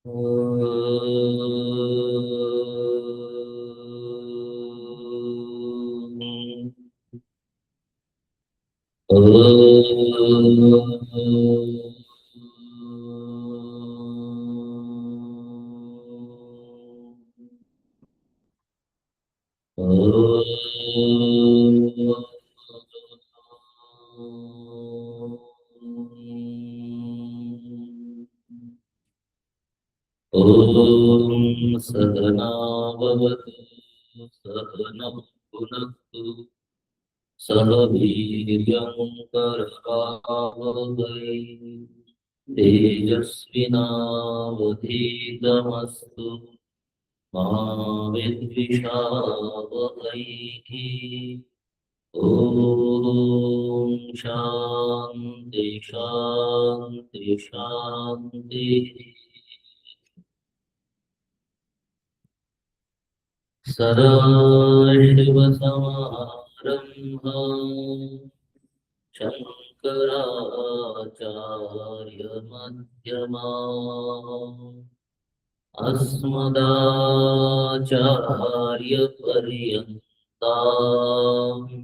ॐ सहनाववतु सहनः पुनस्तु सह वीर्यं करवावहै तेजस्विनावधीतमस्तु मा विद्विषावहै। ॐ शान्ति शान्ति शान्तिः। सदाशिवसमारम्भाम् शङ्कराचार्यमध्यमाम् अस्मदाचार्यपर्यन्ताम्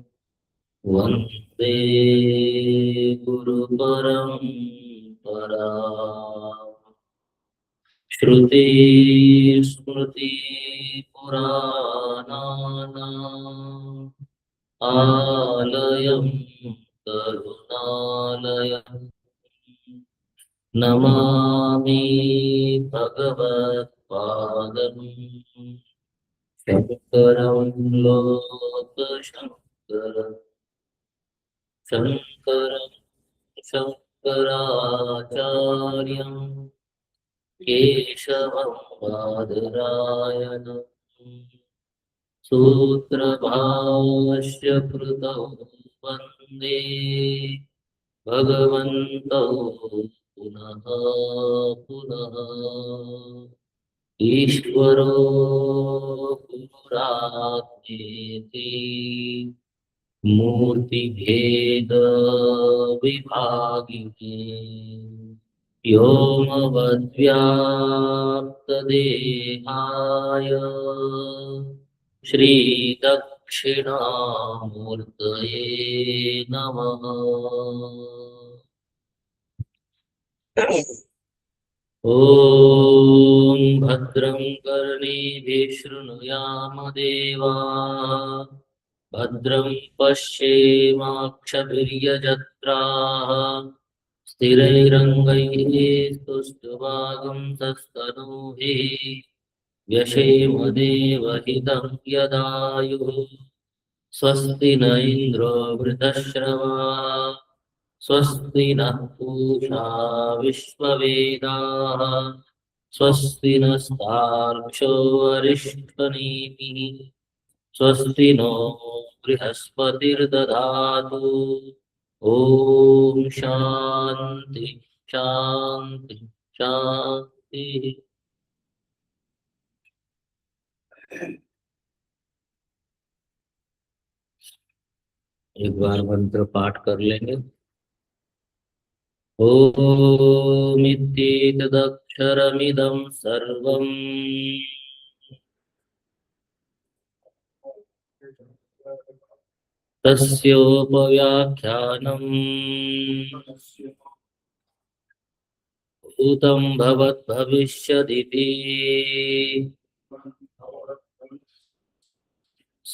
वन्दे गुरुपरम्पराम्। श्रुतिस्मृतिपुराणानाम् आलयं करुणालयम् नमामि भगवत्पादम् शङ्करं लोकशङ्करम् शङ्करं शङ्कराचार्यं केशवं बादरायणम् सूत्रभाष्य कृतौ वन्दे भगवन्तौ पुनः पुनः। ईश्वरो गुरुरात्मेति मूर्तिभेद विभागिने व्योमवद्व्याप्तदेहाय श्रीदक्षिणामूर्तये नमः। ॐ भद्रं कर्णेभिः शृणुयाम देवाः भद्रं पश्येमाक्षभिर्यजत्राः स्थिरैरङ्गैः स्तुष्ट्वागुंसस्तनूभिः व्यशेम देवहितं यदायुः स्वस्ति न इन्द्रो वृद्धश्रवाः स्वस्ति नः पूषा विश्ववेदाः स्वस्ति नस्तार्क्ष्यो अरिष्टनेमिः स्वस्ति नो बृहस्पतिर्दधातु। ॐ शान्ति शान्ति शान्ति। एक बार मंत्र पाठ कर लेंगे। ओमित्येतदक्षरमिदं सर्वम् तस्योपव्याख्यानम् भूतं भवद्भविष्यदिति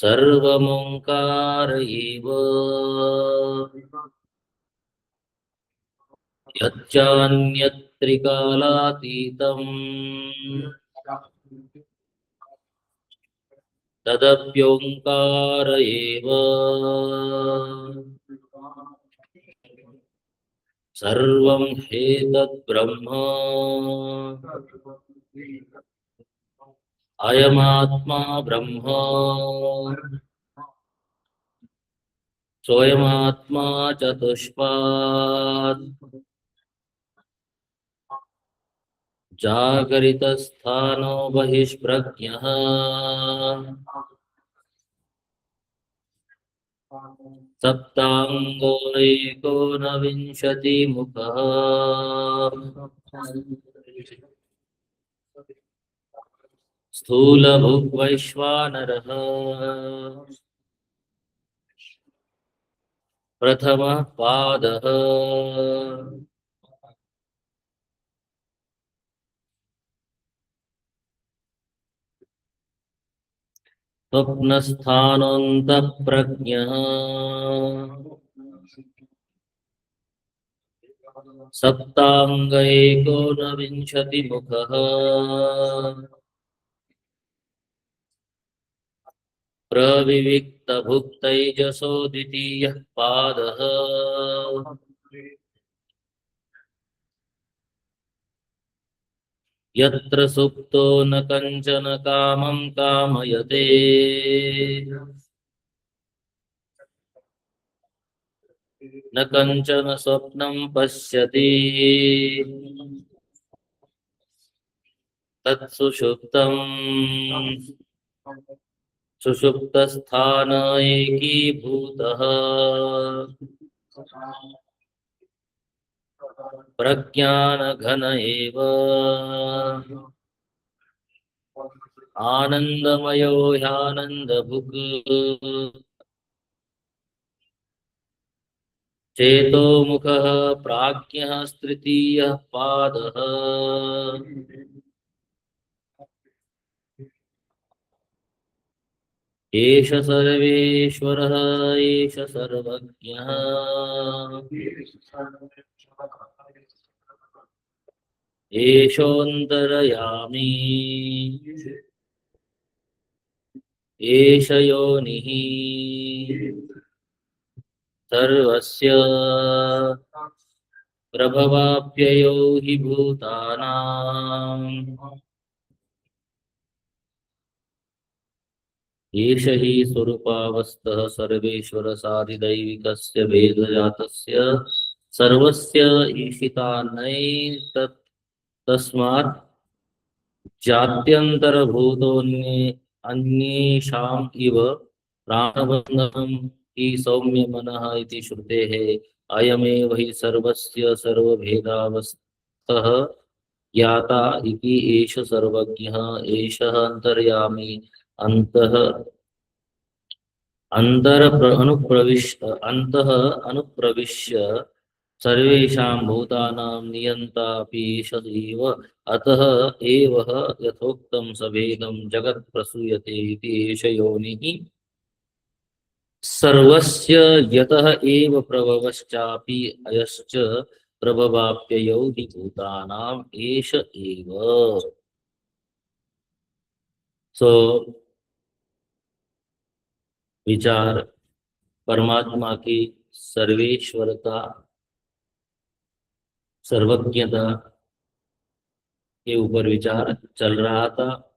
सर्वमोङ्कार एव यच्चान्यत्रिकालातीतम् तदप्योङ्कार एव सर्वं ह्येतद्ब्रह्म अयमात्मा ब्रह्म स्वयमात्मा चतुष्पात् जागरितस्थानो बहिष्प्रज्ञः सप्ताङ्गो एकोनविंशतिमुखः स्थूलभुग्वैश्वानरः प्रथमः पादः स्वप्नस्थानोऽन्तःप्रज्ञः सप्ताङ्गैकोनविंशतिमुखः प्रविविक्तभुक्तैजसो द्वितीयः पादः यत्र सुप्तो न कञ्चन कामं कामयते न कञ्चन स्वप्नं पश्यति तत्सुषुप्तम् सुषुप्तस्थान एकीभूतः प्रज्ञानघन एव आनन्दमयो ह्यानन्दभुक् चेतोमुखः प्राज्ञः तृतीयः पादः एष सर्वेश्वरः एष सर्वज्ञः एषोऽन्तर्यामी एष योनिः सर्वस्य प्रभवाप्ययो हि भूतानाम् एष हि स्वरूपावस्थः सर्वेश्वरसाधिदैविकस्य भेदजातस्य सर्वस्य ईशितानैतत् तस्मात् अन्येषाम् इव प्राणबन्धनं हि सौम्य मनः इति श्रुतेः अयमेव हि सर्वस्य सर्वभेदावस्थः ज्ञाता इति एष सर्वज्ञः एषः अंतर्यामी अंतः अनुप्रविश्य सर्वेषां भूतानां नियन्तापि एष एव अतः एव यथोक्तं सभेदं जगत् प्रसूयते इति एष योनिः सर्वस्य यतः एव प्रभवश्चापि अयश्च प्रभवाप्ययौ हि भूतानाम् एष एव। सो विचार परमात्मा की सर्वेश्वरता सर्वज्ञता के ऊपर विचार चल रहा था।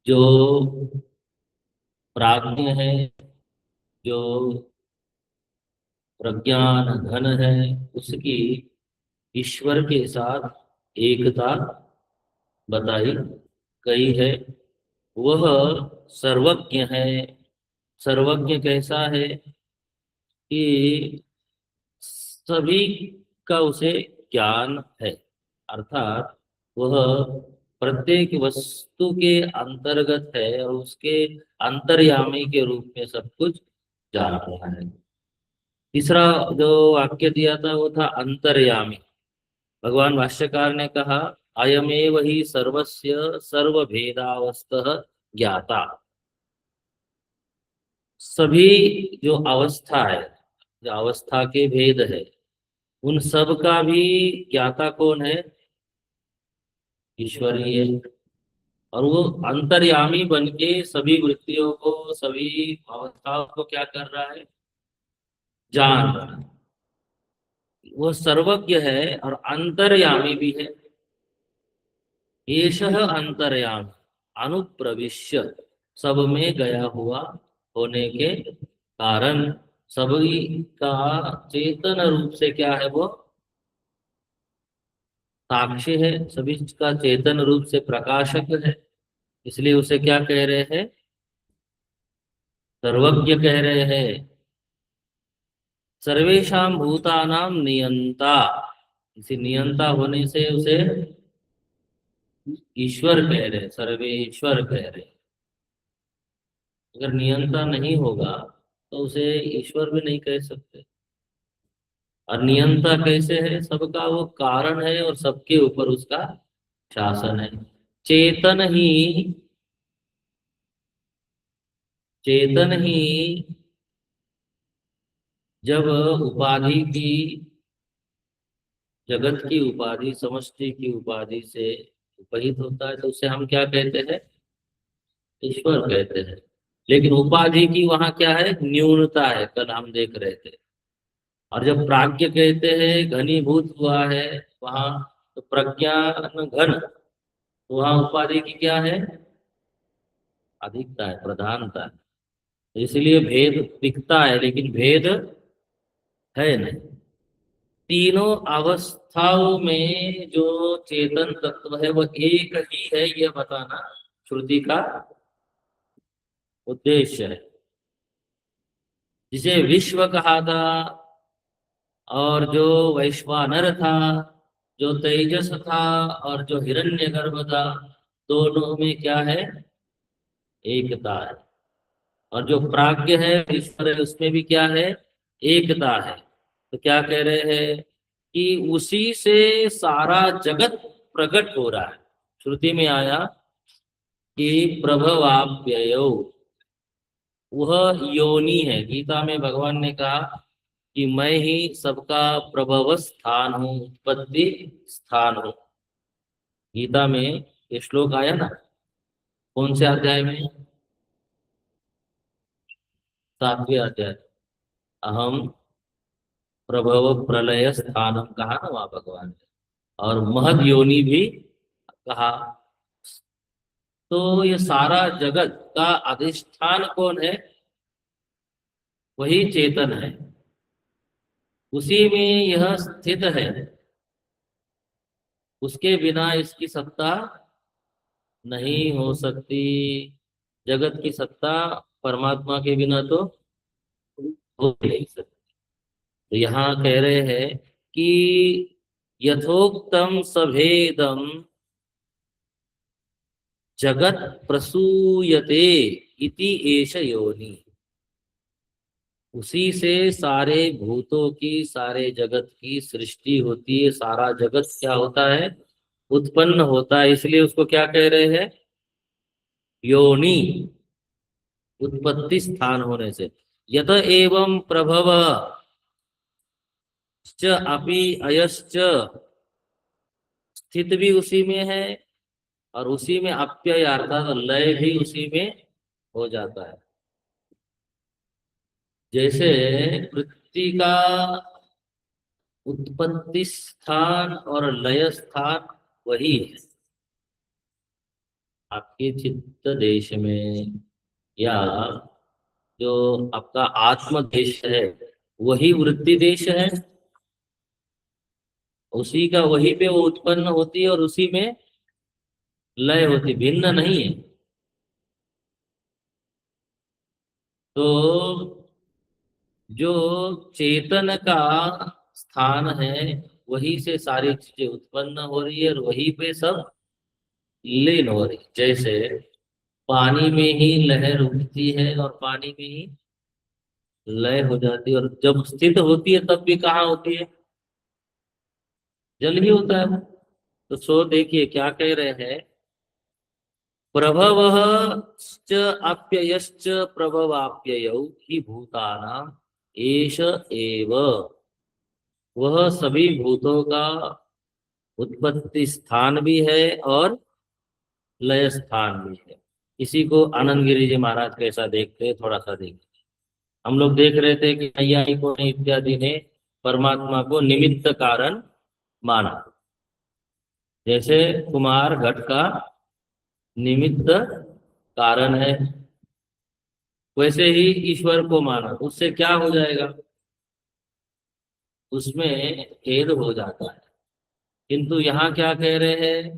जो प्राज्ञ है, जो प्रज्ञान घन है, उसकी ईश्वर के साथ एकता बताई गई है। वह सर्वज्ञ है। सर्वज्ञ कैसा है कि सभी का उसे ज्ञान है, अर्थात वह प्रत्येक वस्तु के अंतर्गत है और उसके अंतर्यामी के रूप में सब कुछ जान रहा है। तीसरा जो वाक्य दिया था वो था अंतर्यामी। भगवान भाष्यकार ने कहा अयमेव ही सर्वस्य सर्वभेदावस्थः ज्ञाता। सभी जो अवस्था है, जो अवस्था के भेद है, उन सब का भी ज्ञाता कौन है? ईश्वर ही है। और वो अंतर्यामी बन के सभी वृत्तियों को, सभी अवस्थाओं को क्या कर रहा है? जान रहा है। वो सर्वज्ञ है और अंतर्यामी भी है। एषः अंतर्यामी अनुप्रविश्य, सब में गया हुआ होने के कारण सभी का चेतन रूप से क्या है? वो साक्षी है, सभी का चेतन रूप से प्रकाशक है। इसलिए उसे क्या कह रहे हैं? सर्वज्ञ कह रहे हैं। सर्वेषां भूतानां नियंता, इसी नियंता होने से उसे ईश्वर कह रहे, सर्वेश्वर कह रहे। अगर नियंता नहीं होगा तो उसे ईश्वर भी नहीं कह सकते। और नियंता कैसे है? सबका वो कारण है और सबके ऊपर उसका शासन है। चेतन ही, चेतन ही जब उपाधि की, जगत की उपाधि, समष्टि की उपाधि से उपहित होता है तो उसे हम क्या कहते हैं? ईश्वर कहते हैं। लेकिन उपाधि की वहां क्या है? न्यूनता है, कल हम देख रहे थे। और जब प्राज्ञ कहते हैं घनीभूत हुआ है वहां, तो प्रज्ञान घन, तो वहां उपाधि की क्या है? अधिकता है, प्रधानता है। इसलिए भेद दिखता है लेकिन भेद है नहीं। तीनों अवस्थाओं में जो चेतन तत्व है वह एक ही है, यह बताना श्रुति का उद्देश्य है। जिसे विश्व कहा था, और जो वैश्वानर था, जो तेजस था, और जो हिरण्यगर्भ था, दोनों में क्या है? एकता है। और जो प्राज्ञ है, ईश्वर है, उसमें भी क्या है? एकता है। तो क्या कह रहे हैं कि उसी से सारा जगत प्रकट हो रहा है। श्रुति में आया कि प्रभवाप्ययो, वह योनि है। गीता में भगवान ने कहा कि मैं ही सबका प्रभव स्थान हूँ, उत्पत्ति स्थान हूँ। गीता में ये श्लोक आया ना? कौन से अध्याय में? 7वें अध्याय। अहम प्रभव प्रलय स्थानम कहा ना वहां भगवान ने। और महद योनि भी कहा। तो ये सारा जगत का अधिष्ठान कौन है? वही चेतन है। उसी में यह स्थित है। उसके बिना इसकी सत्ता नहीं हो सकती। जगत की सत्ता परमात्मा के बिना तो हो ही नहीं सकती। तो यहाँ कह रहे हैं कि यथोक्तम सभेदम जगत प्रसूयते इति एष योनि। उसी से सारे भूतों की, सारे जगत की सृष्टि होती है। सारा जगत क्या होता है? उत्पन्न होता है। इसलिए उसको क्या कह रहे हैं? योनि। उत्पत्ति स्थान होने से। यत एवं प्रभव च अपि अयश्च, स्थित भी उसी में है और उसी में अप्यय अर्थात लय भी उसी में हो जाता है। जैसे पृथ्वी का उत्पत्ति स्थान और लय स्थान वही है। आपके चित्त देश में, या जो आपका आत्म देश है, वही वृत्ति देश है। उसी का, वही पे वो उत्पन्न होती है और उसी में लय होती, भिन्न नहीं है। तो जो चेतन का स्थान है, वही से सारी चीजें उत्पन्न हो रही है और वही पे सब लीन हो रही। जैसे पानी में ही लहर उठती है और पानी में ही लय हो जाती है, और जब स्थित होती है तब भी कहाँ होती है? जल ही होता है वो। तो सो देखिए क्या कह रहे हैं? प्रभवः च अप्ययश्च प्रभवाप्ययौ हि भूतानां एष एव। वह सभी भूतों का उत्पत्ति स्थान भी है और लय स्थान भी है। इसी को आनंद गिरि जी महाराज कैसा देखते हैं, थोड़ा सा देखते। हम लोग देख रहे थे कि नैयायिकों ने इत्यादि ने परमात्मा को निमित्त कारण माना। जैसे कुमार घट का निमित्त कारण है, वैसे ही ईश्वर को माना। उससे क्या हो जाएगा? उसमें भेद हो जाता है। किंतु यहाँ क्या कह रहे हैं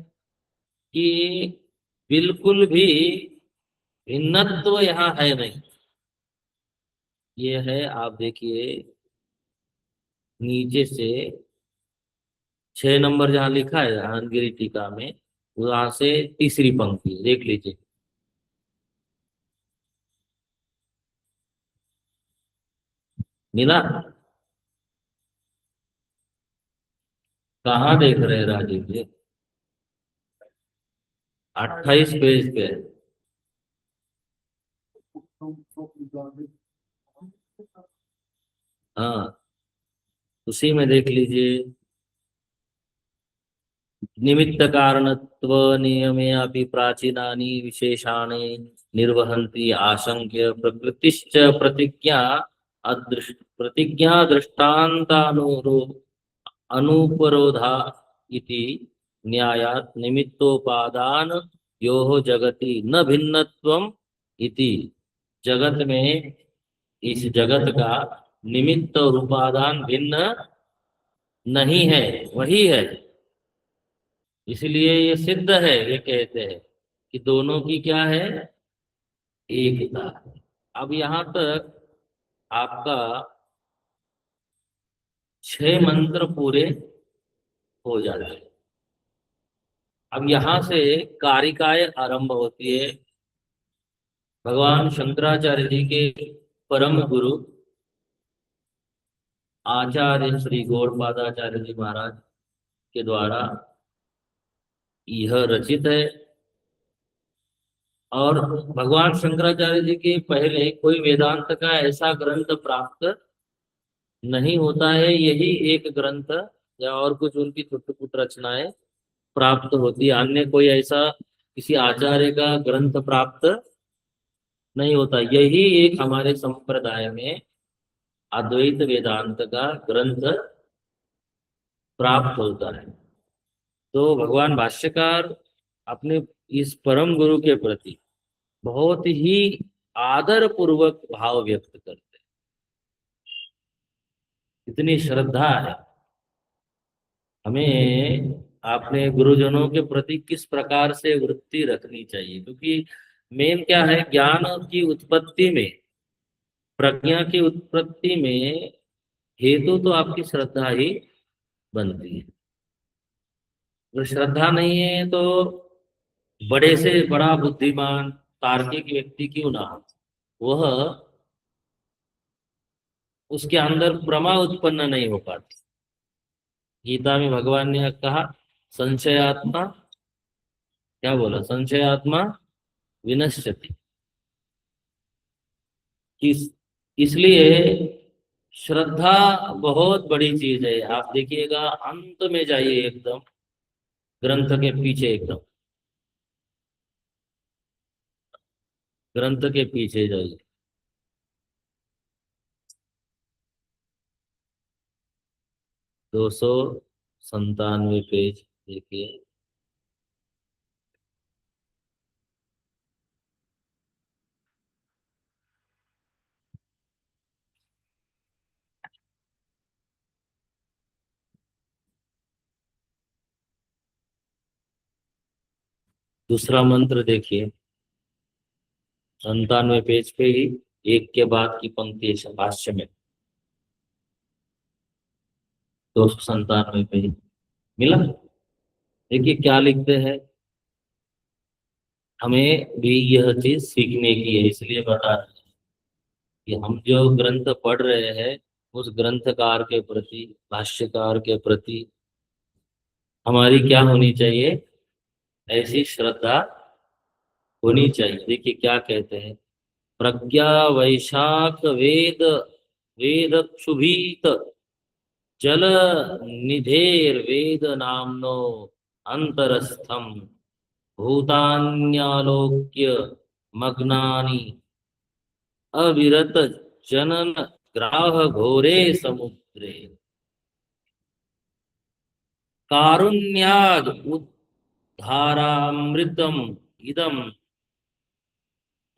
कि बिल्कुल भी भिन्नत्व यहाँ है नहीं। ये है, आप देखिए नीचे से 6 नंबर जहाँ लिखा है आनंद गिरी टीका में, वहां से तीसरी पंक्ति देख लीजिए। मिला? कहाँ देख रहे हैं राजीव जी? 28 पेज पे। हाँ, उसी में देख लीजिए। निमित्त कारणत्व नियमे अपि प्राचीनानि विशेषाणि निर्वहन्ति आशंक्य प्रकृतिश्च प्रतिज्ञा प्रतिज्ञा दृष्टान्तानुरो अनुपरोधा इति न्यायात् निमित्तोपादान योः जगति न भिन्नत्वम इति। जगत में, इस जगत का निमित्त और उपादान भिन्न नहीं है, वही है। इसलिए ये सिद्ध है, ये कहते हैं कि दोनों की क्या है, एकता। अब यहां तक आपका 6 मंत्र पूरे हो जाते हैं। अब यहां से कारिकाएं आरंभ होती है। भगवान शंकराचार्य जी के परम गुरु आचार्य श्री गौड़पादाचार्य जी महाराज के द्वारा यह रचित है। और भगवान शंकराचार्य जी के पहले कोई वेदांत का ऐसा ग्रंथ प्राप्त नहीं होता है। यही एक ग्रंथ या और कुछ उनकी छुट पुट रचनाएं प्राप्त होती है। अन्य कोई ऐसा किसी आचार्य का ग्रंथ प्राप्त नहीं होता। यही एक हमारे संप्रदाय में अद्वैत वेदांत का ग्रंथ प्राप्त होता है। तो भगवान भाष्यकार अपने इस परम गुरु के प्रति बहुत ही आदर पूर्वक भाव व्यक्त करते हैं। इतनी श्रद्धा है। हमें अपने गुरुजनों के प्रति किस प्रकार से वृत्ति रखनी चाहिए, क्योंकि मेन क्या है, ज्ञान की उत्पत्ति में, प्रज्ञा की उत्पत्ति में हेतु तो आपकी श्रद्धा ही बनती है। अगर श्रद्धा नहीं है तो बड़े से बड़ा बुद्धिमान तार्किक व्यक्ति क्यों ना हो, वह उसके अंदर प्रमा उत्पन्न नहीं हो पाती। गीता में भगवान ने कहा संशयात्मा, क्या बोला, संशयात्मा विनश्यति। इस इसलिए श्रद्धा बहुत बड़ी चीज है। आप देखिएगा अंत में जाइए, एकदम ग्रंथ के पीछे, एकदम ग्रंथ के पीछे जाइए। 297 पेज देखिए। दूसरा मंत्र देखिए, 97 पेज पे ही एक के बाद की पंक्ति है भाष्य में। 297 पेज मिला? देखिए क्या लिखते हैं। हमें भी यह चीज सीखने की है, इसलिए बता रहे हैं कि हम जो ग्रंथ पढ़ रहे हैं उस ग्रंथकार के प्रति, भाष्यकार के प्रति हमारी क्या होनी चाहिए, ऐसी श्रद्धा होनी चाहिए। देखिए क्या कहते हैं। प्रज्ञा वैशाख वेद वेद क्षुभित जल निधेर वेद नामनो अंतरस्थम भूतान्यालोक्य मग्नानि अविरत जनन ग्राह घोरे समुद्रे कारुण्याद उद्धारामृतम इदम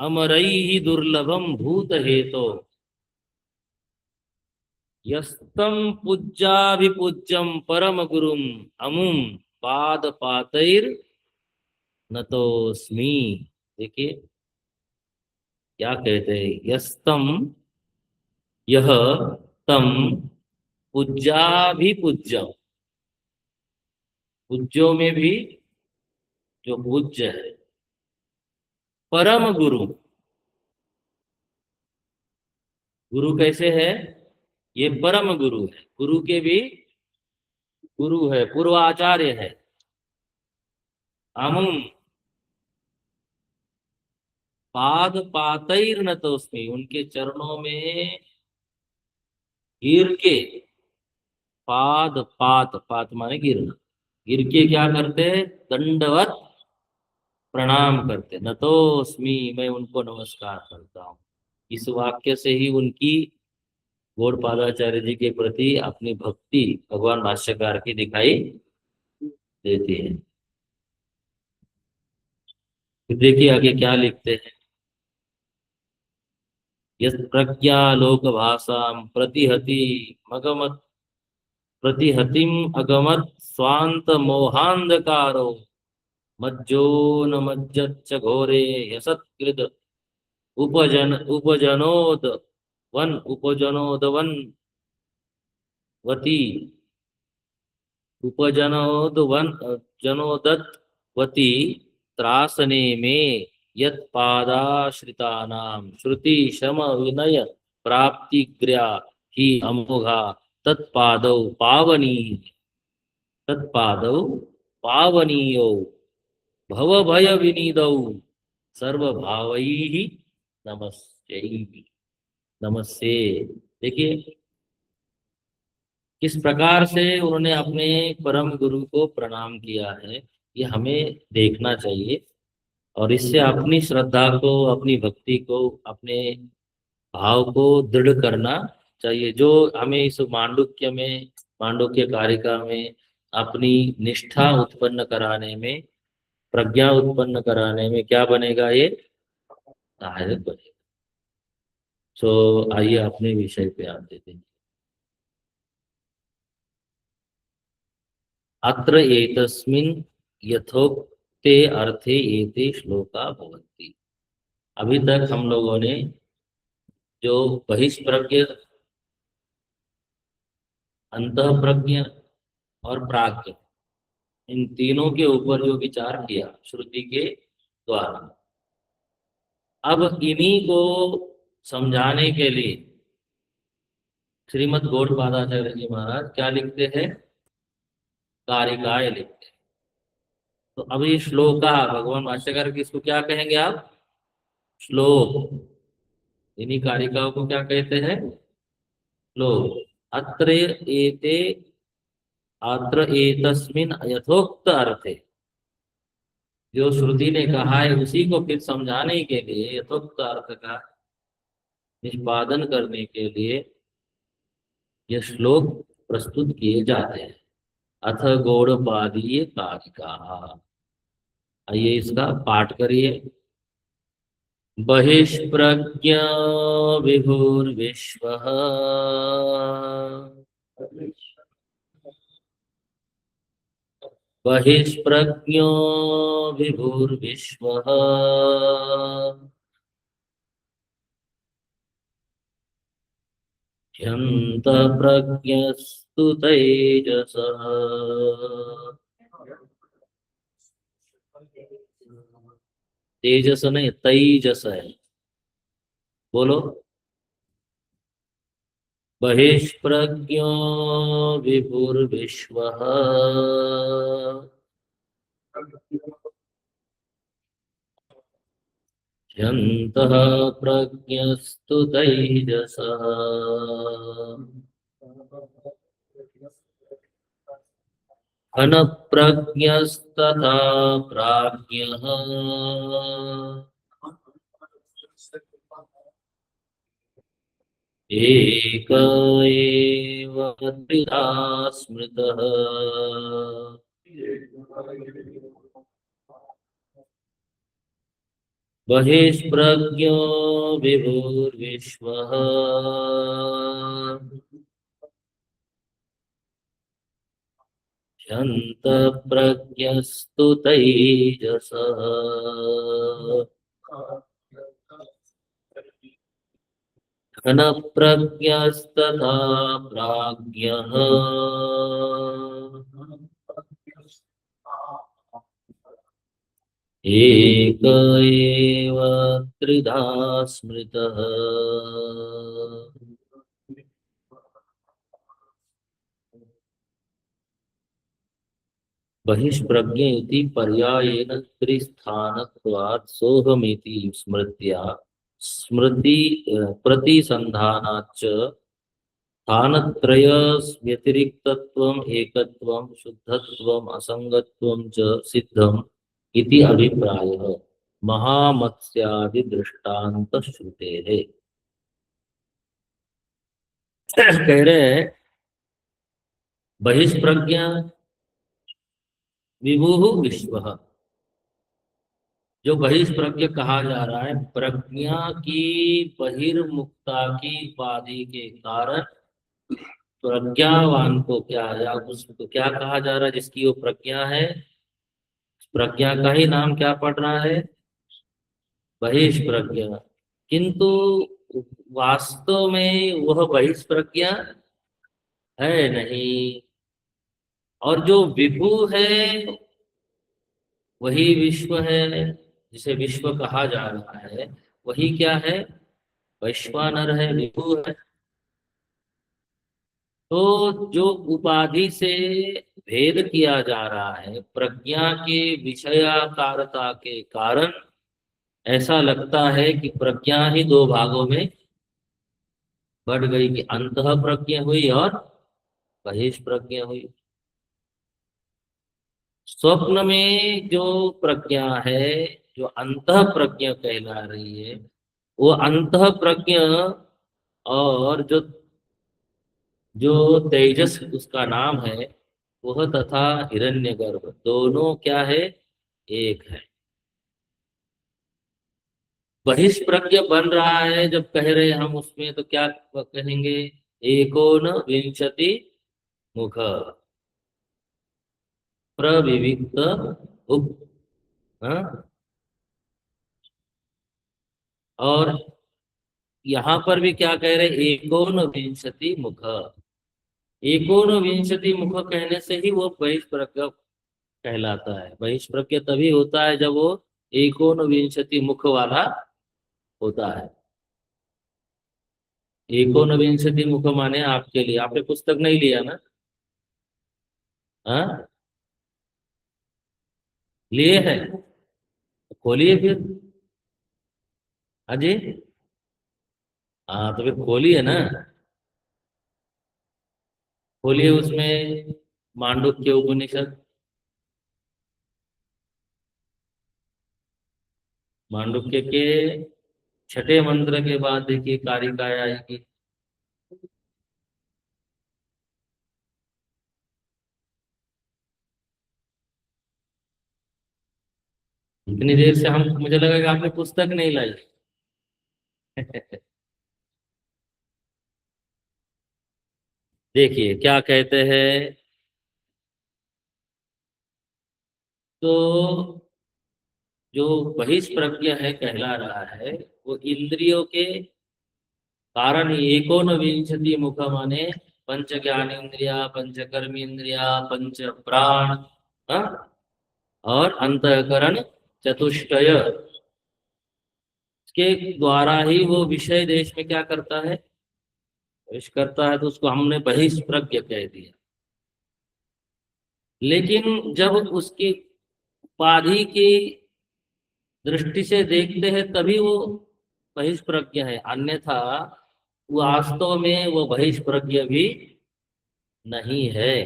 अमरैः दुर्लभम भूत हेतो यस्तम पूज्याभिपूज्यम परम गुरुम अमुम पाद पातैर नतोस्मि। देखिए क्या कहते हैं। यस्तम, यह, तम, पूज्याभिपूज्यम, पूज्यों में भी जो पूज्य है। परम गुरु, गुरु कैसे है? ये परम गुरु है, गुरु के भी गुरु है, पूर्वाचार्य है। अमुम पाद पातैर नतोस्मि, उनके चरणों में गिर के, पाद पात, पात माने गिरना, गिर के क्या करते? दंडवत प्रणाम करते, नतोस्मि, मैं उनको नमस्कार करता हूँ। इस वाक्य से ही उनकी, गौड़पादाचार्य जी के प्रति अपनी भक्ति भगवान भाष्यकार की दिखाई देती है। फिर देखिए आगे क्या लिखते हैं। यत् प्रज्ञालोक भाषाम प्रतिहति मगमत, प्रतिहतिम अगमत स्वांत मोहांधकारो मज्जोन मज्जच्च घोरे यसत्कृत उपजनोद वन उपजनोदवन वती उपजनोदवन जनोदत्वती त्रासने में यत्पादाश्रितानां श्रुति शम विनय प्राप्तिग्र्या ही अमोघा तत्पादौ पावनी, तत्पादौ पावनीयो भवभय विनिदौ सर्वभावैः नमस्यैः, नमस्ते। देखिए किस प्रकार से उन्होंने अपने परम गुरु को प्रणाम किया है, ये हमें देखना चाहिए। और इससे अपनी श्रद्धा को, अपनी भक्ति को, अपने भाव को दृढ़ करना चाहिए, जो हमें इस मांडुक्य में, मांडुक्य कारिका में अपनी निष्ठा उत्पन्न कराने में, प्रज्ञा उत्पन्न कराने में क्या बनेगा? ये सहायक बनेगा। सो आइए अपने विषय पे आते हैं। अत्र एतस्मिन् यथोक्ते अर्थे एते श्लोका भवन्ति। अभी तक हम लोगों ने जो बहिष्प्रज्ञ, अंतःप्रज्ञ और प्राज्ञ, इन तीनों के ऊपर जो विचार किया श्रुति के द्वारा, अब इन्हीं को समझाने के लिए श्रीमद् गौड़पादाचार्य जी महाराज क्या लिखते हैं? कारिकाएं लिखते हैं। तो अब ये श्लोका, भगवान भाष्यकार किसको क्या कहेंगे आप? श्लोक। इन्हीं कारिकाओं को क्या कहते हैं? श्लोक। अत्र एते, अत्र एतस्मिन् यथोक्त अर्थे, जो श्रुति ने कहा है उसी को फिर समझाने के लिए, यथोक्त अर्थ का निष्पादन करने के लिए ये श्लोक प्रस्तुत किए जाते हैं। अथ गौड़पादीय कारिका, आइए इसका पाठ करिए। बहिष्प्रज्ञ विभुर्विश्वः, बहिष्प्रज्ञो विभुर्विश्वः, ह्यन्तप्रज्ञस्तु तेजसः। तेजस नहीं, तेजस है। बोलो। बहिष्प्रज्ञो विभुर्विश्वः, ह्यन्तः प्रज्ञस्तु तेजसः। अनप्रज्ञस्तथा प्राज्ञः, एक एव त्रिधा स्मृतः। बहिष्प्रज्ञो विभुर्विश्वः, ह्यन्तप्रज्ञस्तु तेजसः। घनप्रज्ञस्तथा प्राज्ञः, एक एव त्रिधा स्मृतः। बहिष्प्रज्ञ इति पर्यायेन त्रिस्थानत्वात् सोऽहमिति स्मृत्या स्मृति प्रतिसन्धानाच्च स्थानत्रय व्यतिरिक्तत्वम् एकत्वं शुद्धत्वम् असंगत्वं च सिद्धम् इति अभिप्रायः महामत्स्यादि दृष्टांत श्रुतेः। कह रहे हैं बहिष्प्रज्ञा विभुः विश्वः। जो बहिष्प्रज्ञ कहा जा रहा है, प्रज्ञा की बहिर्मुखता की उपाधि के कारण प्रज्ञावान को क्या, या उसको क्या कहा जा रहा है, जिसकी वो प्रज्ञा है, प्रज्ञा का ही नाम क्या पड़ रहा है, बहिष्प्रज्ञा। किंतु वास्तव में वह बहिष्प्रज्ञा है नहीं, और जो विभु है वही विश्व है, जिसे विश्व कहा जा रहा है वही क्या है, वैश्वानर है, विभु है। तो जो उपाधि से भेद किया जा रहा है प्रज्ञा के विषयाकारता के कारण, ऐसा लगता है कि प्रज्ञा ही दो भागों में बढ़ गई, कि अंतः प्रज्ञा हुई और बहिष्प्रज्ञा हुई। स्वप्न में जो प्रज्ञा है, जो अंतः प्रज्ञा कहला रही है, वो अंतः प्रज्ञा और जो जो तेजस उसका नाम है, वह तथा हिरण्यगर्भ दोनों क्या है, एक है। बहिष्प्रज्ञ बन रहा है जब कह रहे हैं हम उसमें, तो क्या कहेंगे, एकोन विंशति मुख प्रविविक्त उप, हाँ? और यहाँ पर भी क्या कह रहे हैं, एकोन विंशति मुख। एकोन विंशति मुख कहने से ही वो बहिष्प्रज्ञ कहलाता है। बहिष्प्रज्ञ तभी होता है जब वो एकोन विंशति मुख वाला होता है। एकोन विंशति मुख माने, आपके लिए, आपने पुस्तक नहीं लिया ना? हाँ, लिए है, तो खोलिए फिर। हाँ जी, हाँ तो फिर खोलिए ना, खोलिए उसमें मांडुक्य उपनिषद। मांडुक्य के छठे मंत्र के बाद देखिए कारिका आएगी। इतनी देर से हम, मुझे लगा कि आपने पुस्तक नहीं लाई। देखिए क्या कहते हैं, तो जो बहिष्प्रज्ञ है कहला रहा है, वो इंद्रियों के कारण एकोन विंशति मुख माने पंच ज्ञानेन्द्रिया, पंच कर्मेंद्रिया, पंच प्राण, हाँ? और अंतःकरण चतुष्टय के द्वारा ही वो विषय देश में क्या करता है, प्रवेश करता है, तो उसको हमने बहिष्प्रज्ञ कह दिया। लेकिन जब उसकी उपाधि की दृष्टि से देखते हैं तभी वो बहिष्प्रज्ञ है, अन्यथा वास्तव में वो बहिष्प्रज्ञ भी नहीं है।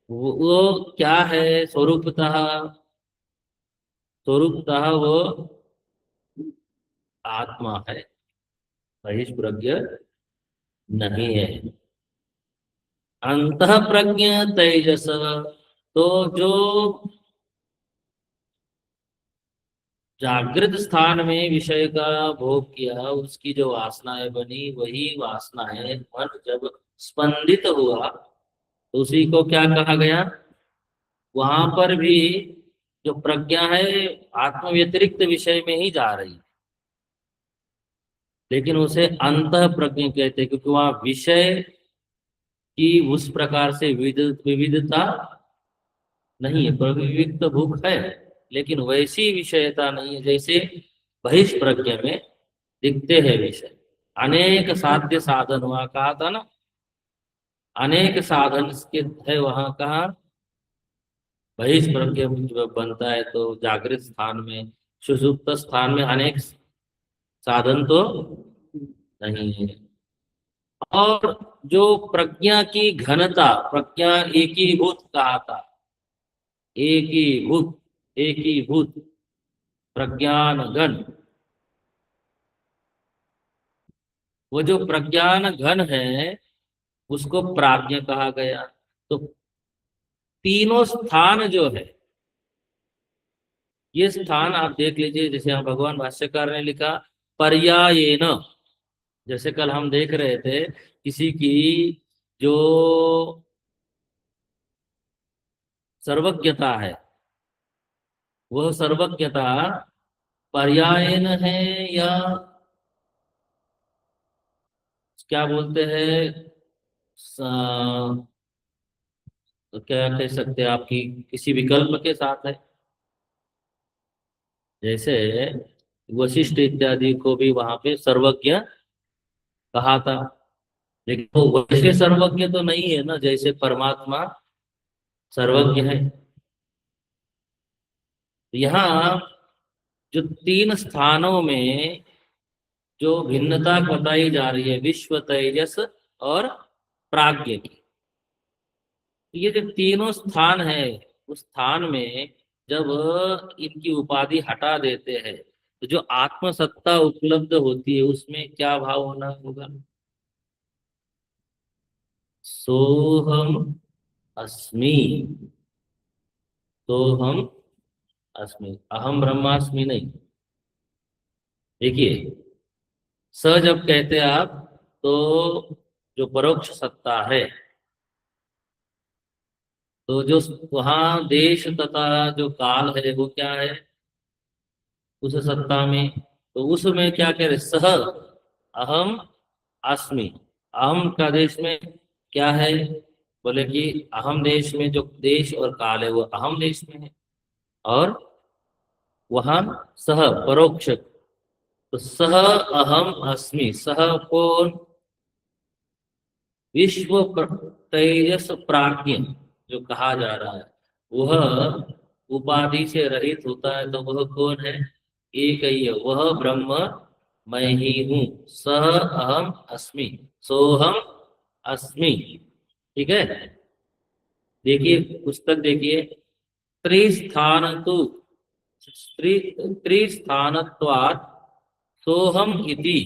वो क्या है, स्वरूपतः, स्वरूपतः वो आत्मा है, बहिष्प्रज्ञ नहीं है। अंतः प्रज्ञ तेजस, तो जो जागृत स्थान में विषय का भोग किया, उसकी जो वासनाएं बनी, वही वासनाएं मन जब स्पंदित हुआ, तो उसी को क्या कहा गया, वहां पर भी जो प्रज्ञा है आत्म व्यतिरिक्त विषय में ही जा रही है, लेकिन उसे अंतः प्रज्ञा कहते हैं, क्योंकि वहां विषय की उस प्रकार से विविधता नहीं है, पर विविध भूख है। लेकिन वैसी विषयता नहीं है जैसे बहिष्प्रज्ञ में दिखते हैं विषय। अनेक साध्य साधन, वहां कहा था ना, अनेक साधन के है, वहां कहा बहिष्प्रज्ञ जब बनता है तो जागृत स्थान में, सुषुप्त स्थान में अनेक साधन तो नहीं है। और जो प्रज्ञा की घनता, प्रज्ञा एकीभूत कहा था, एकीभूत, एकीभूत प्रज्ञान घन, वो जो प्रज्ञान घन है उसको प्राज्ञ कहा गया। तो तीनों स्थान जो है, ये स्थान आप देख लीजिए, जैसे हम भगवान भाष्यकार ने लिखा पर्यायेन, जैसे कल हम देख रहे थे किसी की जो सर्वज्ञता है, वह सर्वज्ञता पर्यायन है, या क्या बोलते हैं, तो क्या कह सकते हैं, आपकी किसी विकल्प के साथ है। जैसे वशिष्ठ इत्यादि को भी वहां पे सर्वज्ञ कहा था, लेकिन वो वैसे सर्वज्ञ तो नहीं है ना जैसे परमात्मा सर्वज्ञ है। यहाँ जो तीन स्थानों में जो भिन्नता बताई जा रही है, विश्व, तेजस और प्राज्ञ की, ये जो तीनों स्थान है, उस स्थान में जब इनकी उपाधि हटा देते हैं तो जो आत्म सत्ता उपलब्ध होती है उसमें क्या भाव होना होगा? सोहम अस्मि, सोहम अस्मि, अहम ब्रह्मास्मि नहीं। देखिए, स जब कहते हैं आप, तो जो परोक्ष सत्ता है, तो जो वहाँ देश तथा जो काल है वो क्या है उस सत्ता में? तो उसमें क्या कह रहे, सह अहम अस्मि, अहम का देश में क्या है, बोले कि अहम देश में जो देश और काल है वो अहम देश में है, और वहां सह परोक्ष, तो सह अहम अस्मि, सह कौन, विश्व तेजस प्राज्ञ जो कहा जा रहा है, वह उपाधि से रहित होता है, तो वह कौन है, एक ही है, वह ब्रह्म मैं ही हूँ, सह अहम अस्मि, सोहम अस्मि। ठीक है, देखिए पुस्तक देखिए, त्रिस्थान तो त्रिस्थानत्वात् सोहम इति,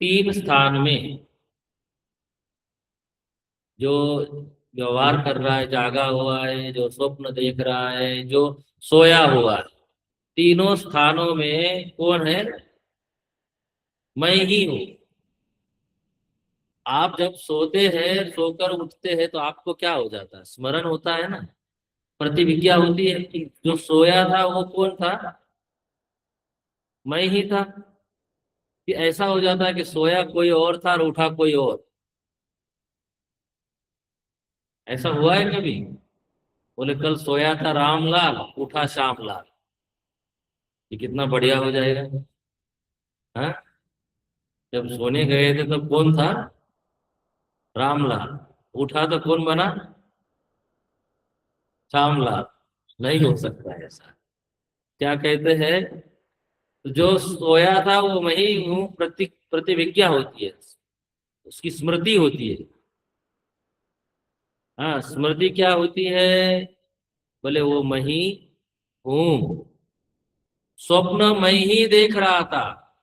तीन स्थान में जो व्यवहार कर रहा है, जागा हुआ है, जो स्वप्न देख रहा है, जो सोया हुआ है, तीनों स्थानों में कौन है, मैं ही हूँ। आप जब सोते हैं, सोकर उठते हैं, तो आपको क्या हो जाता है, स्मरण होता है ना, प्रतिविज्ञा होती है कि जो सोया था वो कौन था, मैं ही था। कि ऐसा हो जाता है कि सोया कोई और था और उठा कोई और, ऐसा हुआ है कभी? बोले कल सोया था रामलाल, उठा श्यामलाल, ये कितना बढ़िया हो जाएगा। हाँ, जब सोने गए थे तब कौन था, रामलाल, उठा तो कौन बना, श्यामलाल। नहीं हो सकता है ऐसा। क्या कहते हैं, जो सोया था वो मैं ही हूँ, प्रतिविज्ञा होती है, उसकी स्मृति होती है। हाँ, स्मृति क्या होती है, बोले वो मैं ही हूँ। स्वप्न मैं ही देख रहा था,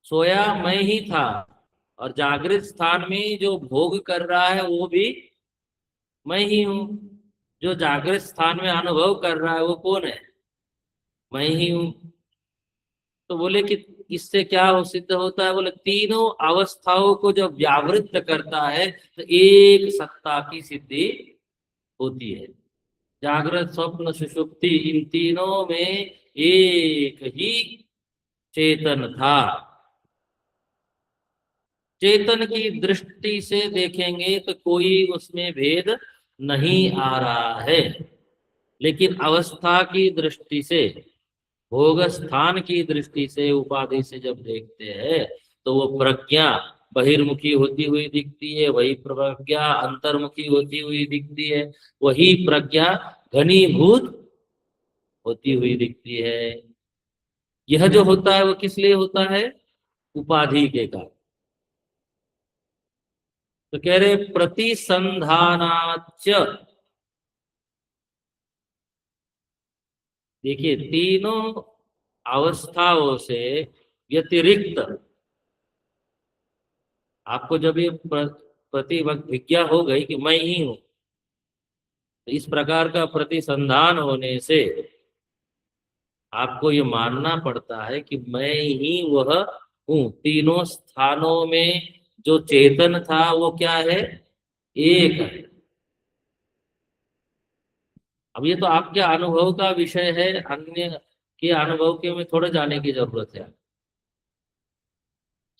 सोया मैं ही था, और जागृत स्थान में जो भोग कर रहा है वो भी मैं ही हूँ। जो जागृत स्थान में अनुभव कर रहा है वो कौन है, मैं ही हूँ। तो बोले कि इससे क्या हो सिद्ध होता है, बोले तीनों अवस्थाओं को जब व्यावृत करता है तो एक सत्ता की सिद्धि होती है। जागृत स्वप्न सुषुप्ति, इन तीनों में एक ही चेतन था। चेतन की दृष्टि से देखेंगे तो कोई उसमें भेद नहीं आ रहा है। लेकिन अवस्था की दृष्टि से, भोग स्थान की दृष्टि से, उपाधि से जब देखते हैं तो वो प्रज्ञा बहिर्मुखी होती हुई दिखती है, वही प्रज्ञा अंतर्मुखी होती हुई दिखती है, वही प्रज्ञा घनीभूत होती हुई दिखती है। यह जो होता है वो किस लिए होता है? उपाधि के कारण। तो कह रहे प्रतिसंधानाच, देखिए तीनों अवस्थाओं से व्यतिरिक्त, आपको जब ये प्रतिज्ञा हो गई कि मैं ही हूं, तो इस प्रकार का प्रतिसंधान होने से आपको ये मानना पड़ता है कि मैं ही वह हूँ। तीनों स्थानों में जो चेतन था वो क्या है? एक है। अब ये तो आपके अनुभव का विषय है, अन्य के अनुभव के में थोड़े जाने की जरूरत है।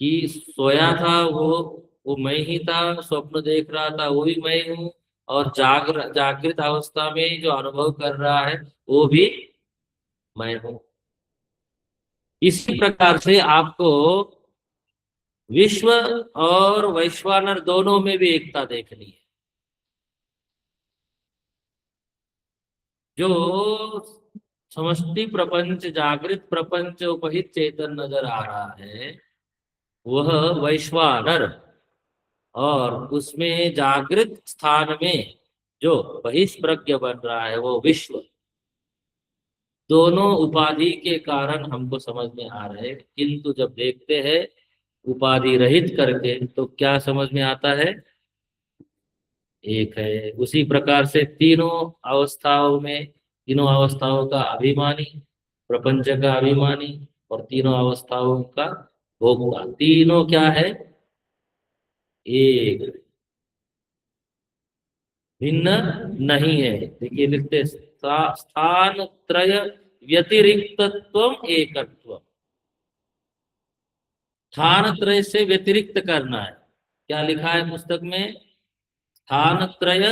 कि सोया था वो मैं ही था, स्वप्न देख रहा था वो भी मैं हूँ, और जागृत अवस्था में जो अनुभव कर रहा है वो भी मैं हूँ। इसी प्रकार से आपको विश्व और वैश्वानर दोनों में भी एकता देखनी है। जो समष्टि प्रपंच, जागृत प्रपंच उपहित चेतन नजर आ रहा है वह वैश्वानर, और उसमें जागृत स्थान में जो बहिष्प्रज्ञ बन रहा है वो विश्व। दोनों उपाधि के कारण हमको समझ में आ रहे हैं, किंतु जब देखते हैं उपाधि रहित करके तो क्या समझ में आता है? एक है। उसी प्रकार से तीनों अवस्थाओं में, तीनों अवस्थाओं का अभिमानी, प्रपंच का अभिमानी, और तीनों अवस्थाओं का भोक्ता, तीनों क्या है? एक, भिन्न नहीं है। देखिए लिखते स्थान त्रय व्यतिरिक्तत्व एकत्व। स्थान त्रय से व्यतिरिक्त करना है। क्या लिखा है पुस्तक में? स्थान त्रय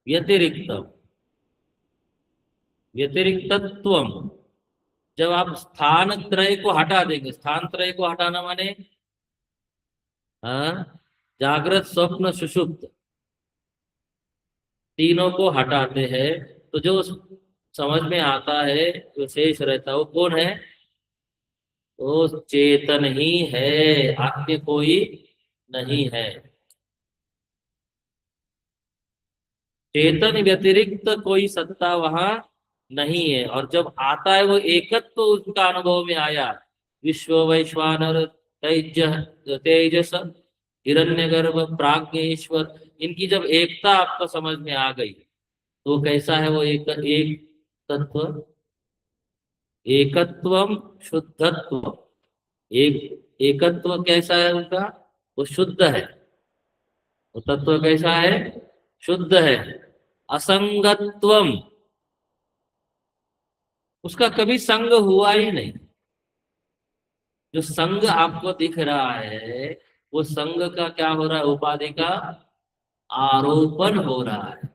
व्यतिरिक्त, व्यतिरिक्तत्व। जब आप स्थान त्रय को हटा देंगे, स्थान त्रय को हटाना माने हाँ, जागृत स्वप्न सुषुप्त तीनों को हटाते हैं, तो जो समझ में आता है, जो शेष रहता है वो कौन है? वो चेतन ही है, अन्य कोई नहीं है। चेतन व्यतिरिक्त कोई सत्ता वहां नहीं है। और जब आता है वो एकत्व तो उसका अनुभव में आया, विश्व वैश्वानर तेज तेजस हिरण्यगर्भ प्राज्ञेश्वर, इनकी जब एकता आपको समझ में आ गई तो कैसा है वो एक तत्व? एकत्वम शुद्धत्व। एक एकत्व कैसा है उनका? वो शुद्ध है। वो तत्व कैसा है? शुद्ध है। असंगत्वम, उसका कभी संग हुआ ही नहीं। जो संग आपको दिख रहा है वो संग का क्या हो रहा है? उपाधि का आरोपण हो रहा है,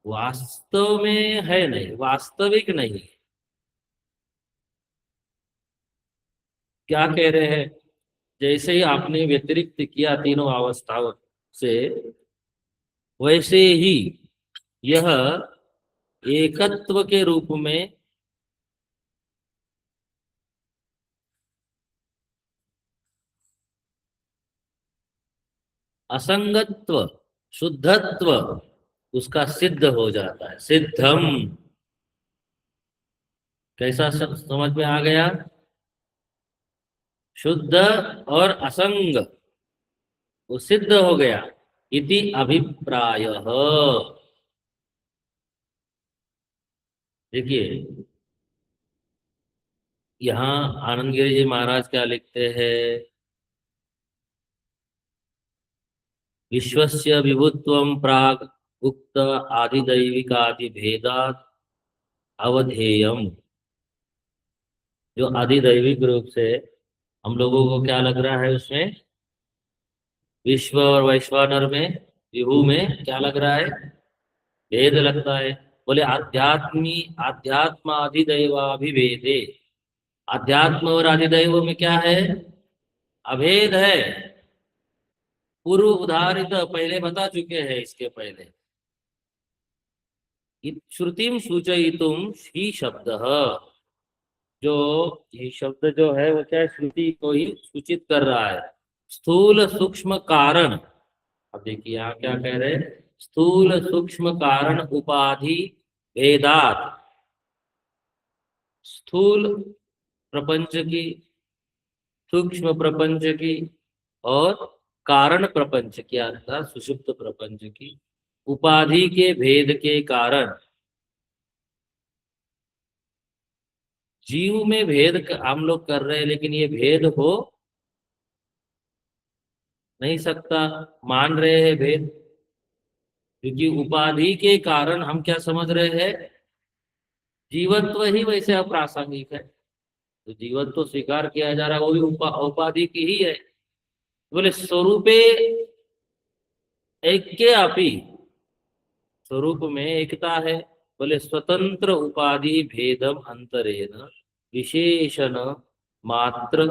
वास्तव में है नहीं, वास्तविक नहीं। क्या कह रहे हैं? जैसे ही आपने व्यतिरिक्त किया तीनों अवस्थाओं से, वैसे ही यह एकत्व के रूप में असंगत्व, शुद्धत्व उसका सिद्ध हो जाता है। सिद्धम, कैसा समझ में आ गया? शुद्ध और असंग वो सिद्ध हो गया। इति अभिप्राय। देखिए यहाँ आनंद गिरि जी महाराज क्या लिखते हैं? विश्वस्य विभुत्वं प्राग उक्त आदिदैविकादि भेदात अवधेयम। जो आदिदैविक रूप से हम लोगों को क्या लग रहा है उसमें? विश्व और वैश्वानर में विभू में क्या लग रहा है? भेद लगता है। बोले आध्यात्माधिदैवाभिभेदे। अध्यात्म और अधिदैव में क्या है? अभेद है। पूर्व उदाहरित पहले बता चुके हैं इसके पहले। श्रुतिम सूचयितुम ही शब्द, जो ये शब्द जो है वो क्या है? श्रुति को ही सूचित कर रहा है। स्थूल सूक्ष्म कारण, अब देखिए यहाँ क्या कह रहे हैं? स्थूल सूक्ष्म कारण उपाधि भेदात। स्थूल प्रपंच की, सूक्ष्म प्रपंच की और कारण प्रपंच की अर्थात सुषुप्त प्रपंच की उपाधि के भेद के कारण जीव में भेद हम लोग कर रहे हैं, लेकिन ये भेद हो नहीं सकता। मान रहे हैं भेद, क्योंकि उपाधि के कारण हम क्या समझ रहे हैं? जीवत्व ही वैसे अप्रासंगिक है। तो जीवत्व स्वीकार किया जा रहा है, वो भी उपाधि की ही है। बोले स्वरूपे ऐक्य अपि, स्वरूप में एकता है। बोले स्वतंत्र उपाधि भेदम अंतरेण विशेषण मात्र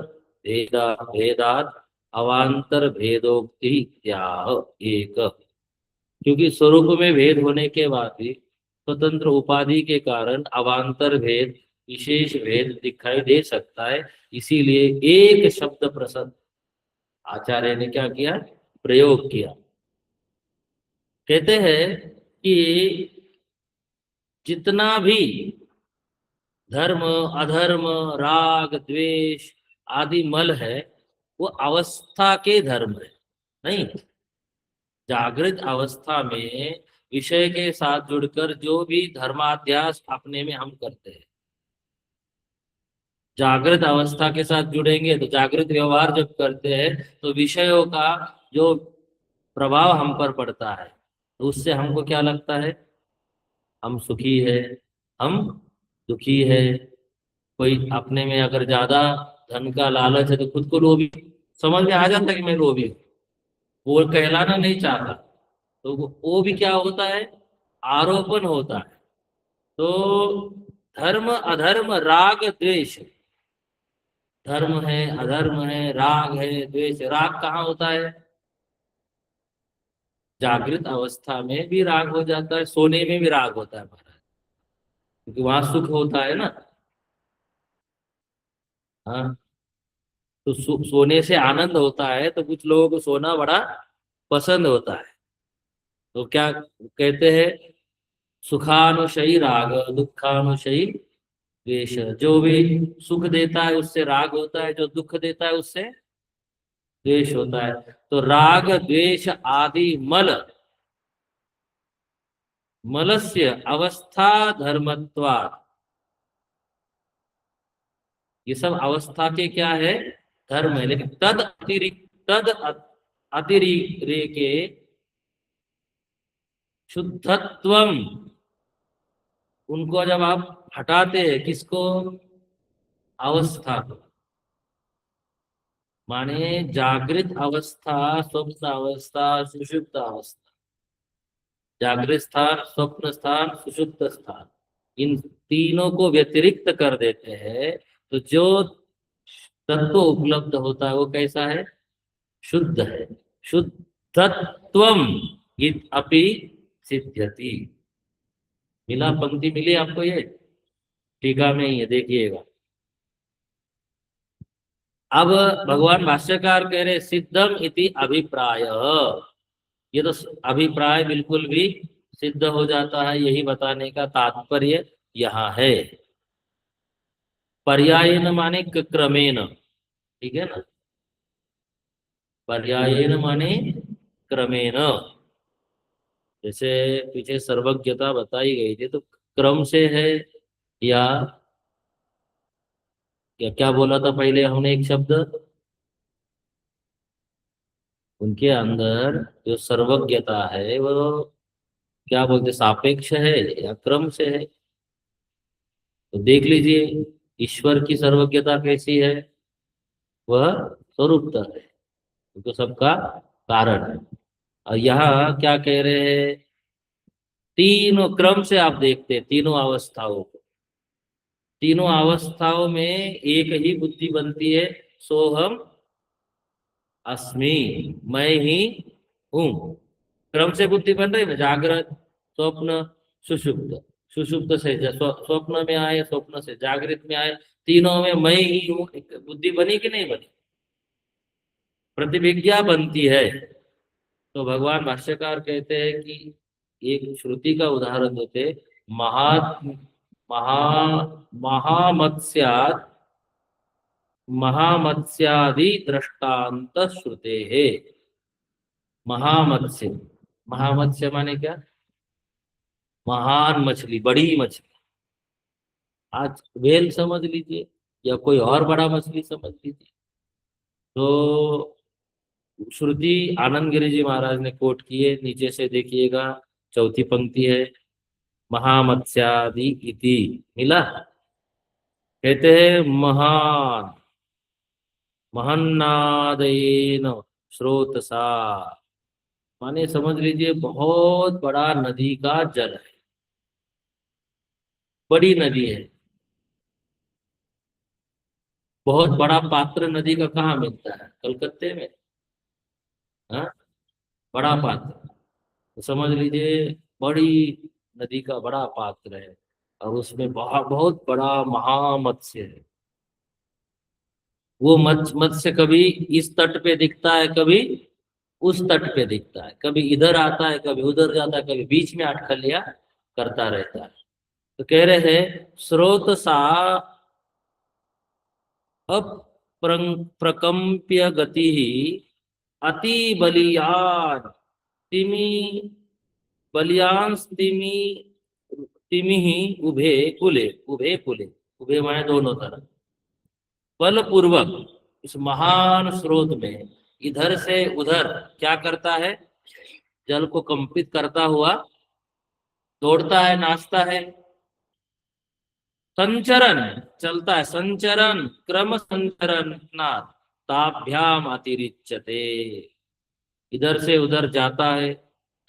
भेदात अवांतर भेदोक्ति त्याह एक। क्योंकि स्वरूप में भेद होने के बाद भी स्वतंत्र उपाधि के कारण अवांतर भेद, विशेष भेद दिखाई दे सकता है। इसीलिए एक शब्द प्रसन्न आचार्य ने क्या किया? प्रयोग किया। कहते हैं कि जितना भी धर्म, अधर्म, राग, द्वेष आदि मल है, वो अवस्था के धर्म है। नहीं, जागृत अवस्था में विषय के साथ जुड़कर जो भी धर्माध्यास अपने में हम करते हैं, जागृत अवस्था के साथ जुड़ेंगे तो जागृत व्यवहार जब करते हैं तो विषयों का जो प्रभाव हम पर पड़ता है, तो उससे हमको क्या लगता है? हम सुखी है, हम दुखी है। कोई अपने में अगर ज्यादा धन का लालच है तो खुद को लोभी समझ में आ जाता है कि मैं लोभी हूँ। वो कहलाना नहीं चाहता, तो वो भी क्या होता है? आरोपण होता है। तो धर्म अधर्म राग द्वेष, धर्म है, अधर्म है, राग है, द्वेष। राग कहाँ होता है? जागृत अवस्था में भी राग हो जाता है, सोने में भी राग होता है महाराज, क्योंकि वहां सुख होता है ना। हाँ, तो सोने से आनंद होता है, तो कुछ लोगों को सोना बड़ा पसंद होता है। तो क्या कहते हैं? सुखानुशयी राग, दुखानुशयी द्वेष। जो भी सुख देता है उससे राग होता है, जो दुख देता है उससे द्वेष होता है। तो राग द्वेष आदि मल, मलस्य अवस्था धर्मत्वात्, ये सब अवस्था के क्या है? धर्म है। लेकिन अतिरेके शुद्धत्वम, उनको जब आप हटाते हैं, किसको? अवस्था को। माने जागृत अवस्था, स्वप्न अवस्था, सुषुप्त अवस्था, जागृत स्थान, स्वप्न स्थान, सुषुप्त स्थान, इन तीनों को व्यतिरिक्त कर देते हैं। तो जो तत्व उपलब्ध होता है वो कैसा है? शुद्ध है। शुद्धत्वम इत अपि सिद्ध्यति। मिला? पंक्ति मिली आपको? ये टीका में ही है, देखिएगा। अब भगवान भाष्यकार कह रहे सिद्धम इति अभिप्राय। ये तो अभिप्राय बिल्कुल भी सिद्ध हो जाता है, यही बताने का तात्पर्य यहाँ है। पर्यायेन माने क्रमेण, ठीक है ना? पर्यायेन माने क्रमेण। जैसे पीछे सर्वज्ञता बताई गई थी, तो क्रम से है या क्या? क्या बोला था पहले हमने एक शब्द? उनके अंदर जो सर्वज्ञता है वो क्या बोलते, सापेक्ष है या क्रम से है? तो देख लीजिए, ईश्वर की सर्वज्ञता कैसी है? वह स्वरूपता है, तो सबका कारण है। और यहाँ क्या कह रहे हैं, तीनों क्रम से आप देखते हैं तीनों अवस्थाओं को। तीनों अवस्थाओं में एक ही बुद्धि बनती है, सोहम अस्मि, मैं ही हूं। क्रम से बुद्धि बन रही है, जागृत, स्वप्न, सुषुप्त। सुषुप्त से स्वप्न में आए, स्वप्न से जागृत में आए, तीनों में मैं ही हूँ। एक बुद्धि बनी कि नहीं बनी, प्रतिविज्ञा बनती है। तो भगवान भाष्यकार कहते हैं कि एक श्रुति का उदाहरण देते, महा महा महामत्स्यात् महामत्स्यादि दृष्टांत श्रुते है। महामत्स्य, महामत्स्य माने क्या, महान मछली, बड़ी मछली। आज वेल समझ लीजिए या कोई और बड़ा मछली समझ लीजिए। तो श्रुति आनंद गिरि जी महाराज ने कोट किए, नीचे से देखिएगा, चौथी पंक्ति है, महामत्स्यादि इति, मिला। कहते हैं महान, महन्नादेन स्रोतसा, माने समझ लीजिए बहुत बड़ा नदी का जल है, बड़ी नदी है। बहुत बड़ा पात्र नदी का कहाँ मिलता है, कलकत्ते में। हाँ, बड़ा पात्र, तो समझ लीजिए बड़ी नदी का बड़ा पात्र है, और उसमें बहुत बहुत बड़ा महामत्स्य है। वो मत्स्य कभी इस तट पे दिखता है, कभी उस तट पे दिखता है, कभी इधर आता है, कभी उधर जाता है, कभी बीच में अटकलिया करता रहता है। तो कह रहे हैं स्रोत सा प्रकंप्य गति ही अति बलियान तिमी, बलियान तिमी, तिमी ही उभे कुले, उभे कुले, उभे माने दोनों तरफ, बलपूर्वक इस महान स्रोत में इधर से उधर क्या करता है, जल को कंपित करता हुआ दौड़ता है, नाचता है। संचरण, चलता है, संचरण, क्रम संचरण ताभ्याम अतिरिच्यते, इधर से उधर जाता है,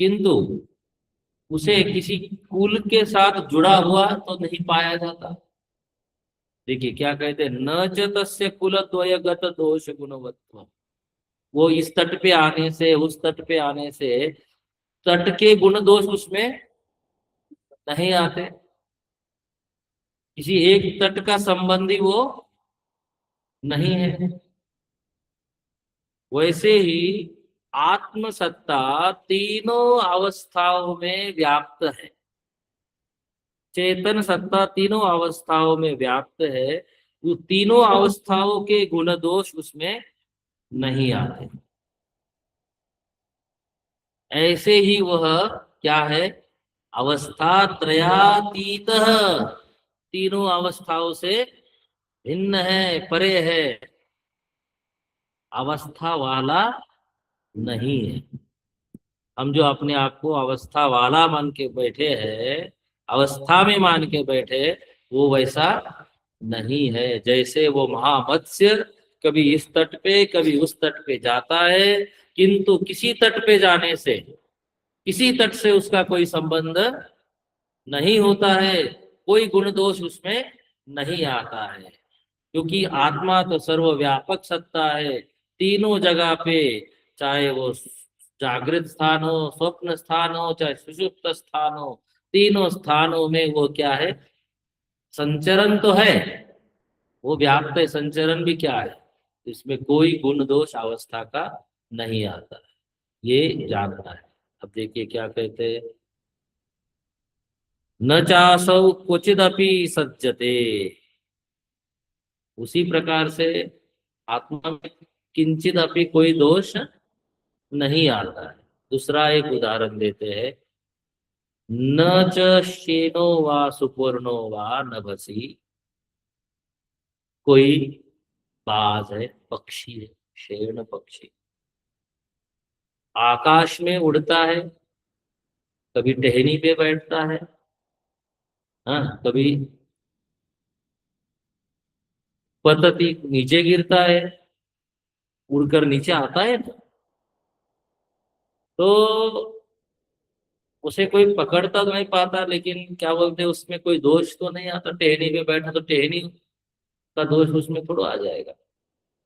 किंतु उसे किसी कुल के साथ जुड़ा हुआ तो नहीं पाया जाता। देखिए क्या कहते हैं, न च तस्य कुलद्वयगत दोष गुणवत्व, वो इस तट पे आने से उस तट पे आने से तट के गुण दोष उसमें नहीं आते, किसी एक तट का संबंधी वो नहीं है। वैसे ही आत्मसत्ता तीनों अवस्थाओं में व्याप्त है, चेतन सत्ता तीनों अवस्थाओं में व्याप्त है, वो तीनों अवस्थाओं के गुण दोष उसमें नहीं आते। ऐसे ही वह क्या है, अवस्था त्रयातीत, तीनों अवस्थाओं से भिन्न है, परे है, अवस्था वाला नहीं है। हम जो अपने आप को अवस्था वाला मान के बैठे हैं, अवस्था में मान के बैठे, वो वैसा नहीं है। जैसे वो महामत्स्य कभी इस तट पे कभी उस तट पे जाता है, किंतु किसी तट पे जाने से किसी तट से उसका कोई संबंध नहीं होता है, कोई गुण दोष उसमें नहीं आता है, क्योंकि आत्मा तो सर्वव्यापक सत्ता है, तीनों जगह पे, चाहे वो जागृत स्थान हो, स्वप्न स्थान हो, चाहे सुषुप्त स्थान हो, तीनों स्थानों में वो क्या है, संचरण तो है, वो व्याप्त है, संचरण भी क्या है, इसमें कोई गुण दोष अवस्था का नहीं आता है, ये जानना है। अब देखिए क्या कहते हैं, न चासौ क्वचिदपि सज्जते, उसी प्रकार से आत्मा में किंचित अपनी कोई दोष नहीं आता है। दूसरा एक उदाहरण देते हैं, न च शेनो वा सुपर्णो वा नभसी, कोई बाज है, पक्षी है, शेण पक्षी, आकाश में उड़ता है, कभी टहनी पे बैठता है, हाँ, कभी पतती नीचे गिरता है, उड़कर नीचे आता है ना। तो उसे कोई पकड़ता तो नहीं पाता, लेकिन क्या बोलते हैं, उसमें कोई दोष तो नहीं आता। टहनी पे बैठा तो टहनी का दोष उसमें थोड़ा आ जाएगा।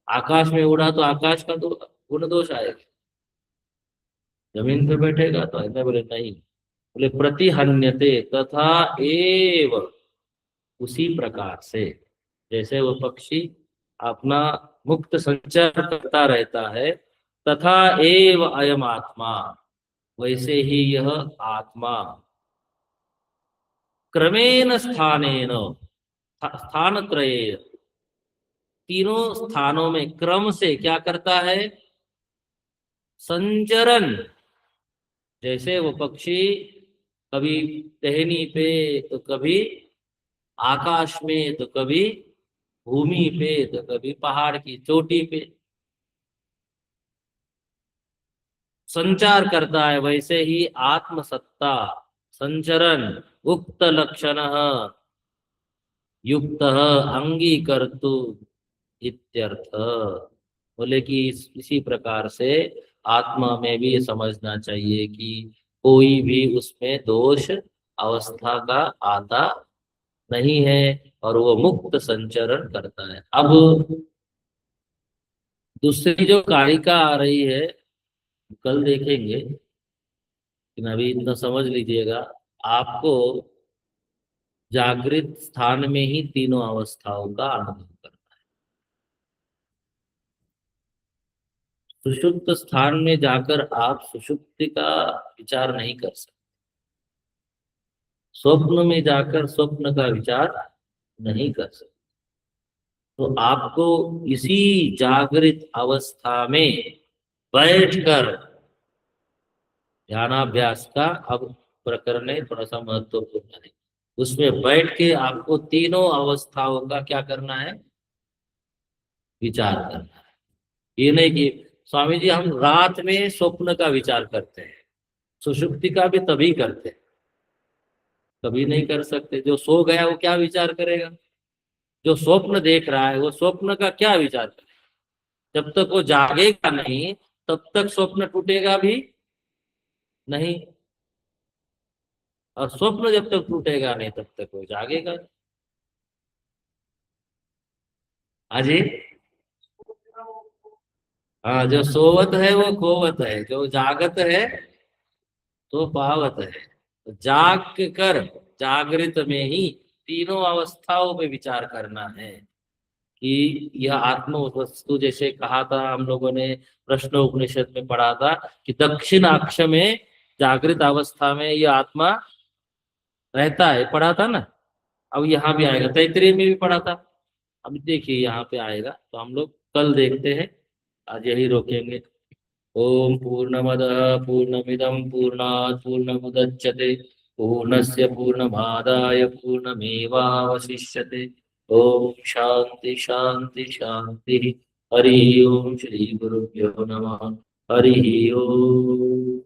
आकाश में उड़ा तो आकाश का तो गुण दोष आएगा। जमीन पे बैठेगा तो ऐसा बोले नहीं। बोले प्रतिहन्यते तथा एव, उसी प्रकार से जैसे वो पक्षी अपना मुक्त संचार करता रहता है, तथा एव अयम आत्मा, वैसे ही यह आत्मा क्रमेण स्थानेन, स्थान त्रये, तीनों स्थानों में क्रम से क्या करता है, संचरण। जैसे वो पक्षी कभी टहनी पे तो कभी आकाश में तो कभी भूमि पे तो कभी पहाड़ की चोटी पे संचार करता है, वैसे ही आत्मसत्ता संचरण उक्त लक्षण युक्त अंगीकर्तु इत्यर्थ। बोले कि इसी प्रकार से आत्मा में भी ये समझना चाहिए कि कोई भी उसमें दोष अवस्था का आता नहीं है, और वो मुक्त संचरण करता है। अब दूसरी जो कारिका आ रही है, कल देखेंगे, लेकिन अभी इतना समझ लीजिएगा। आपको जागृत स्थान में ही तीनों अवस्थाओं का अनुभव करना। सुषुप्त स्थान में जाकर आप सुषुप्ति का विचार नहीं कर सकते। स्वप्न में जाकर स्वप्न का विचार नहीं कर सकते। तो आपको इसी जागृत अवस्था में बैठकर ध्यानाभ्यास का अब प्रकरण है, थोड़ा सा महत्वपूर्ण है। उसमें बैठ के आपको तीनों अवस्थाओं का क्या करना है, विचार करना है। ये नहीं कि स्वामी जी हम रात में स्वप्न का विचार करते हैं, सुषुप्ति का भी तभी करते हैं। कभी नहीं कर सकते। जो सो गया वो क्या विचार करेगा, जो स्वप्न देख रहा है वो स्वप्न का क्या विचार करेगा। जब तक वो जागेगा नहीं तब तक स्वप्न टूटेगा भी नहीं, और स्वप्न जब तक टूटेगा नहीं तब तक वो जागेगा नहीं। हाँ जी। हाँ, जो सोवत है वो खोवत है, जो जागत है तो पावत है। तो जाग कर जागृत में ही तीनों अवस्थाओं में विचार करना है कि यह आत्म वस्तु, जैसे कहा था हम लोगों ने, प्रश्न उपनिषद में पढ़ा था कि दक्षिण अक्ष में जागृत अवस्था में यह आत्मा रहता है, पढ़ा था ना। अब यहाँ भी आएगा, तैतरीय में भी पढ़ा था। अब देखिए यहाँ पे आएगा, तो हम लोग कल देखते हैं। आज यही रोकेंगे। ओम पूर्णमद पूर्णमिदम पूर्णात् पूर्णमुदच्यते पूर्णस्य पूर्णमादाय पूर्णमेवावशिष्यते। ओम शांति शांति शांति। हरि ओम, श्री गुरुभ्यो नमः। हरि ओम।